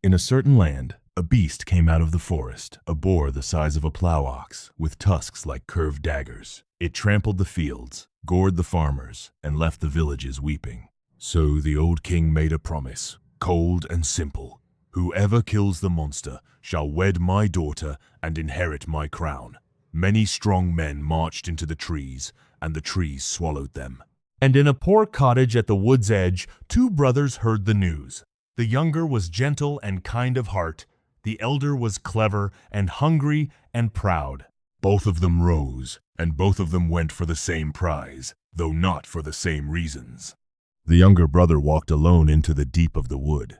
In a certain land, a beast came out of the forest, a boar the size of a plow ox, with tusks like curved daggers. It trampled the fields, gored the farmers, and left the villages weeping. So the old king made a promise, cold and simple. Whoever kills the monster shall wed my daughter and inherit my crown. Many strong men marched into the trees, and the trees swallowed them. And in a poor cottage at the wood's edge, two brothers heard the news. The younger was gentle and kind of heart. The elder was clever and hungry and proud. Both of them rose, and both of them went for the same prize, though not for the same reasons. The younger brother walked alone into the deep of the wood,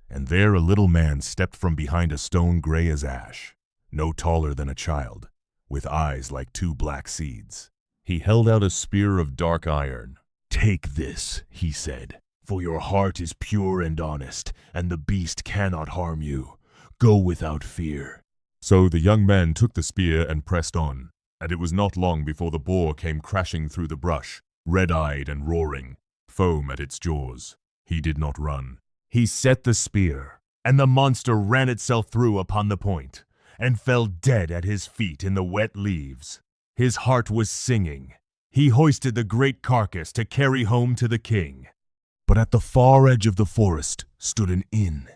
and there a little man stepped from behind a stone gray as ash, no taller than a child, with eyes like two black seeds. He held out a spear of dark iron. "Take this," he said, "for your heart is pure and honest, and the beast cannot harm you. Go without fear." So the young man took the spear and pressed on, and it was not long before the boar came crashing through the brush, red-eyed and roaring, foam at its jaws. He did not run. He set the spear, and the monster ran itself through upon the point, and fell dead at his feet in the wet leaves. His heart was singing. He hoisted the great carcass to carry home to the king. But at the far edge of the forest stood an inn,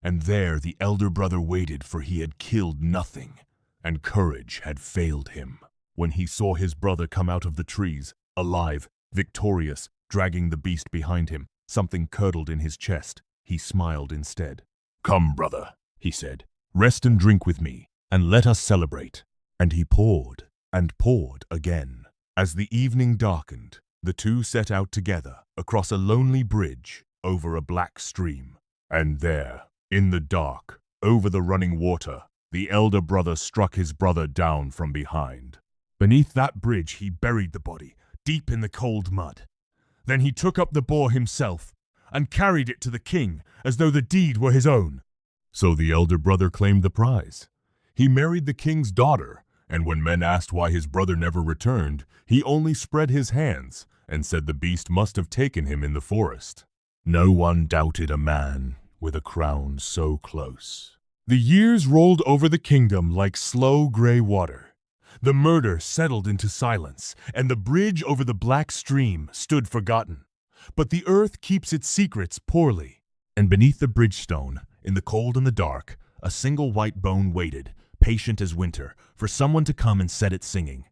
and there the elder brother waited, for he had killed nothing, and courage had failed him. When he saw his brother come out of the trees, alive, victorious, dragging the beast behind him, something curdled in his chest, he smiled instead. "Come, brother," he said, "rest and drink with me, and let us celebrate." And he poured and poured again. As the evening darkened, the two set out together across a lonely bridge over a black stream. And there, in the dark, over the running water, the elder brother struck his brother down from behind. Beneath that bridge he buried the body, deep in the cold mud. Then he took up the boar himself and carried it to the king as though the deed were his own. So the elder brother claimed the prize. He married the king's daughter, and when men asked why his brother never returned, he only spread his hands and said the beast must have taken him in the forest. No one doubted a man with a crown so close. The years rolled over the kingdom like slow gray water. The murder settled into silence, and the bridge over the black stream stood forgotten. But the earth keeps its secrets poorly. And beneath the bridgestone, in the cold and the dark, a single white bone waited, patient as winter, for someone to come and set it singing.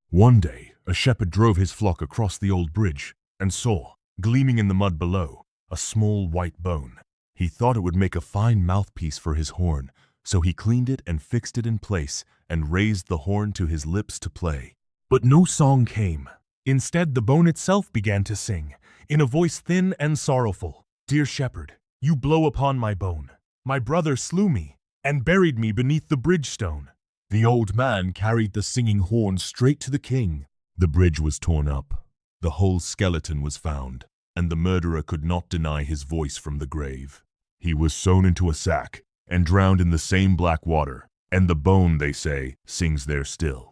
One day, a shepherd drove his flock across the old bridge and saw, gleaming in the mud below, a small white bone. He thought it would make a fine mouthpiece for his horn, so he cleaned it and fixed it in place and raised the horn to his lips to play. But no song came. Instead, the bone itself began to sing, in a voice thin and sorrowful. "Dear shepherd, you blow upon my bone. My brother slew me and buried me beneath the bridgestone." The old man carried the singing horn straight to the king. The bridge was torn up. The whole skeleton was found, and the murderer could not deny his voice from the grave. He was sewn into a sack and drowned in the same black water, and the bone, they say, sings there still.